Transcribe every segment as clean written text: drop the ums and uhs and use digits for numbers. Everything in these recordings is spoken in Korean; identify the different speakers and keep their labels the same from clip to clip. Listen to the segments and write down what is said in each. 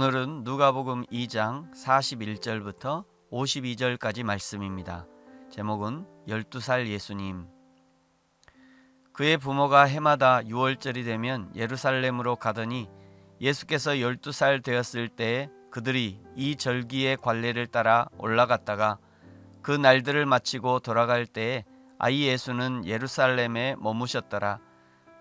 Speaker 1: 오늘은 누가복음 2장 41절부터 52절까지 말씀입니다. 제목은 12살 예수님. 그의 부모가 해마다 6월절이 되면 예루살렘으로 가더니 예수께서 12살 되었을 때에 그들이 이 절기의 관례를 따라 올라갔다가 그 날들을 마치고 돌아갈 때에 아이 예수는 예루살렘에 머무셨더라.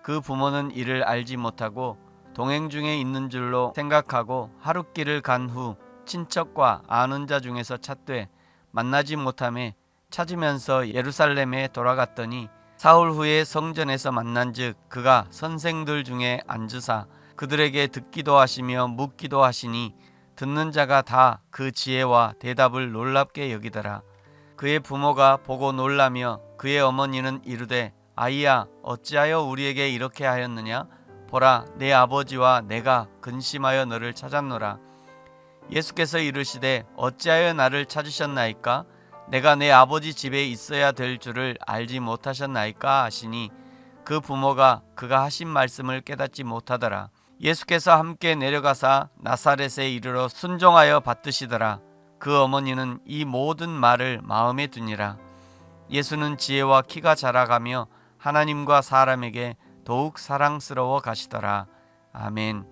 Speaker 1: 그 부모는 이를 알지 못하고 동행 중에 있는 줄로 생각하고 하룻길을 간 후 친척과 아는 자 중에서 찾되 만나지 못하매 찾으면서 예루살렘에 돌아갔더니 사흘 후에 성전에서 만난즉 그가 선생들 중에 앉으사 그들에게 듣기도 하시며 묻기도 하시니 듣는 자가 다 그 지혜와 대답을 놀랍게 여기더라. 그의 부모가 보고 놀라며 그의 어머니는 이르되 아이야 어찌하여 우리에게 이렇게 하였느냐? 보라 내 아버지와 내가 근심하여 너를 찾았노라. 예수께서 이르시되 어찌하여 나를 찾으셨나이까? 내가 내 아버지 집에 있어야 될 줄을 알지 못하셨나이까 하시니 그 부모가 그가 하신 말씀을 깨닫지 못하더라. 예수께서 함께 내려가사 나사렛에 이르러 순종하여 받드시더라. 그 어머니는 이 모든 말을 마음에 두니라. 예수는 지혜와 키가 자라가며 하나님과 사람에게 더욱 사랑스러워 가시더라. 아멘.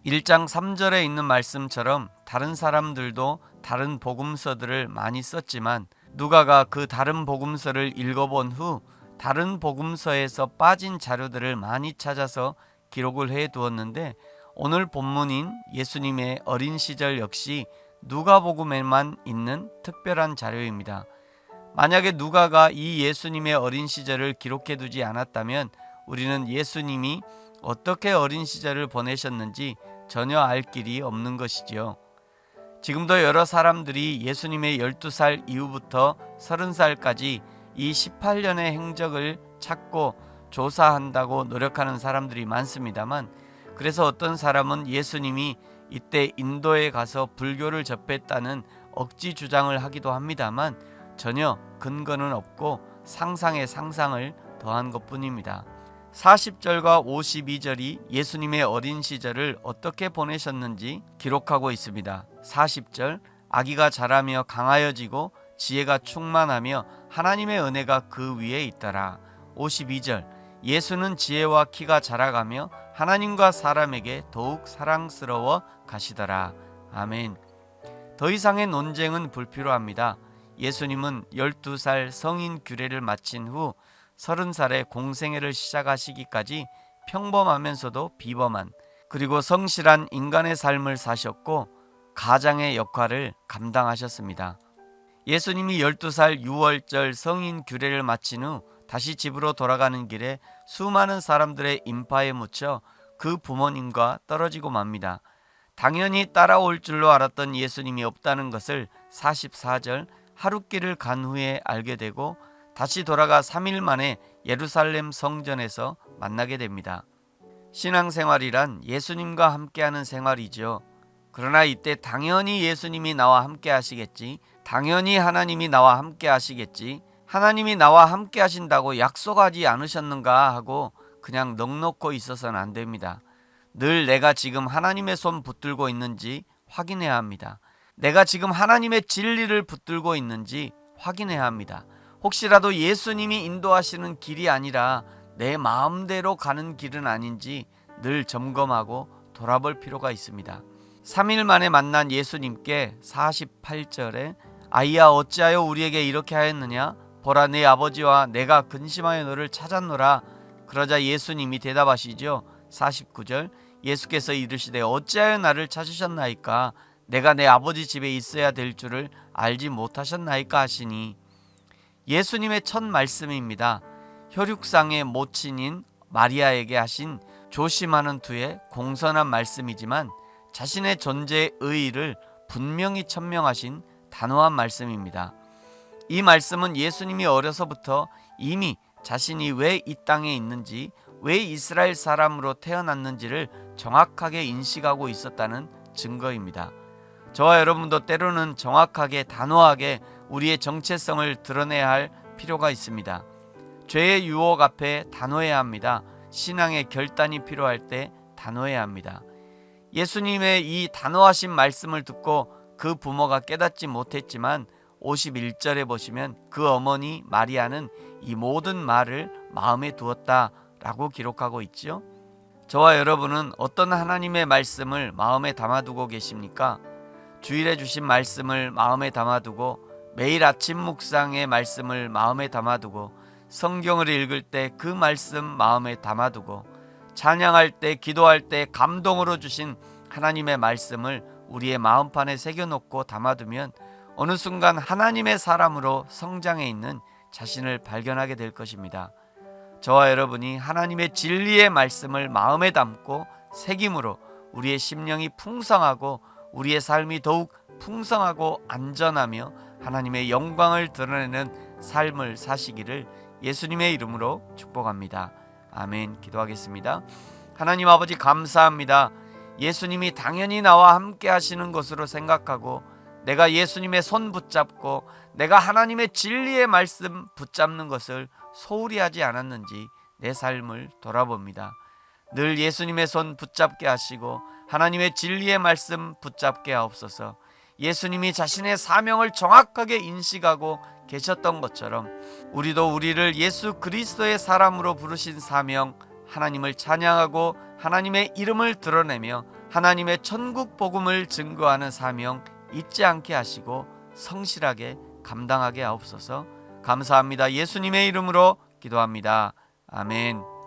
Speaker 1: 1장 3절에 있는 말씀처럼 다른 사람들도 다른 복음서들을 많이 썼지만 누가가 그 다른 복음서를 읽어본 후 다른 복음서에서 빠진 자료들을 많이 찾아서 기록을 해 두었는데 오늘 본문인 예수님의 어린 시절 역시 누가복음에만 있는 특별한 자료입니다. 만약에 누가가 이 예수님의 어린 시절을 기록해 두지 않았다면 우리는 예수님이 어떻게 어린 시절을 보내셨는지 전혀 알 길이 없는 것이지요. 지금도 여러 사람들이 예수님의 12살 이후부터 30살까지 이 18년의 행적을 찾고 조사한다고 노력하는 사람들이 많습니다만 그래서 어떤 사람은 예수님이 이때 인도에 가서 불교를 접했다는 억지 주장을 하기도 합니다만 전혀 근거는 없고 상상의 상상을 더한 것뿐입니다. 40절과 52절이 예수님의 어린 시절을 어떻게 보내셨는지 기록하고 있습니다. 40절 아기가 자라며 강하여지고 지혜가 충만하며 하나님의 은혜가 그 위에 있더라. 52절 예수는 지혜와 키가 자라가며 하나님과 사람에게 더욱 사랑스러워 가시더라. 아멘. 더 이상의 논쟁은 불필요합니다. 예수님은 12살 성인 규례를 마친 후 30살에 공생애를 시작하시기까지 평범하면서도 비범한 그리고 성실한 인간의 삶을 사셨고 가장의 역할을 감당하셨습니다. 예수님이 12살 6월절 성인 규례를 마친 후 다시 집으로 돌아가는 길에 수많은 사람들의 인파에 묻혀 그 부모님과 떨어지고 맙니다. 당연히 따라올 줄로 알았던 예수님이 없다는 것을 44절 하룻길을 간 후에 알게 되고 다시 돌아가 3일 만에 예루살렘 성전에서 만나게 됩니다. 신앙생활이란 예수님과 함께하는 생활이죠. 그러나 이때 당연히 예수님이 나와 함께 하시겠지, 당연히 하나님이 나와 함께 하시겠지, 하나님이 나와 함께 하신다고 약속하지 않으셨는가 하고 그냥 넋놓고 있어서는 안 됩니다. 늘 내가 지금 하나님의 손 붙들고 있는지 확인해야 합니다. 내가 지금 하나님의 진리를 붙들고 있는지 확인해야 합니다. 혹시라도 예수님이 인도하시는 길이 아니라 내 마음대로 가는 길은 아닌지 늘 점검하고 돌아볼 필요가 있습니다. 3일 만에 만난 예수님께 48절에 아이야 어찌하여 우리에게 이렇게 하였느냐? 보라 내 아버지와 내가 근심하여 너를 찾았노라. 그러자 예수님이 대답하시죠. 49절 예수께서 이르시되 어찌하여 나를 찾으셨나이까? 내가 내 아버지 집에 있어야 될 줄을 알지 못하셨나이까 하시니 예수님의 첫 말씀입니다. 혈육상의 모친인 마리아에게 하신 조심하는 투의 공손한 말씀이지만 자신의 존재의 의의를 분명히 천명하신 단호한 말씀입니다. 이 말씀은 예수님이 어려서부터 이미 자신이 왜 이 땅에 있는지, 왜 이스라엘 사람으로 태어났는지를 정확하게 인식하고 있었다는 증거입니다. 저와 여러분도 때로는 정확하게 단호하게 우리의 정체성을 드러내야 할 필요가 있습니다. 죄의 유혹 앞에 단호해야 합니다. 신앙의 결단이 필요할 때 단호해야 합니다. 예수님의 이 단호하신 말씀을 듣고 그 부모가 깨닫지 못했지만 51절에 보시면 그 어머니 마리아는 이 모든 말을 마음에 두었다라고 기록하고 있죠. 저와 여러분은 어떤 하나님의 말씀을 마음에 담아두고 계십니까? 주일에 주신 말씀을 마음에 담아두고 매일 아침 묵상의 말씀을 마음에 담아두고 성경을 읽을 때 그 말씀 마음에 담아두고 찬양할 때 기도할 때 감동으로 주신 하나님의 말씀을 우리의 마음판에 새겨놓고 담아두면 어느 순간 하나님의 사람으로 성장해 있는 자신을 발견하게 될 것입니다. 저와 여러분이 하나님의 진리의 말씀을 마음에 담고 새김으로 우리의 심령이 풍성하고 우리의 삶이 더욱 풍성하고 안전하며 하나님의 영광을 드러내는 삶을 사시기를 예수님의 이름으로 축복합니다. 아멘. 기도하겠습니다. 하나님 아버지 감사합니다. 예수님이 당연히 나와 함께 하시는 것으로 생각하고 내가 예수님의 손 붙잡고 내가 하나님의 진리의 말씀 붙잡는 것을 소홀히 하지 않았는지 내 삶을 돌아봅니다. 늘 예수님의 손 붙잡게 하시고 하나님의 진리의 말씀 붙잡게 하옵소서. 예수님이 자신의 사명을 정확하게 인식하고 계셨던 것처럼 우리도 우리를 예수 그리스도의 사람으로 부르신 사명, 하나님을 찬양하고 하나님의 이름을 드러내며 하나님의 천국 복음을 증거하는 사명 잊지 않게 하시고 성실하게 감당하게 하옵소서. 감사합니다. 예수님의 이름으로 기도합니다. 아멘.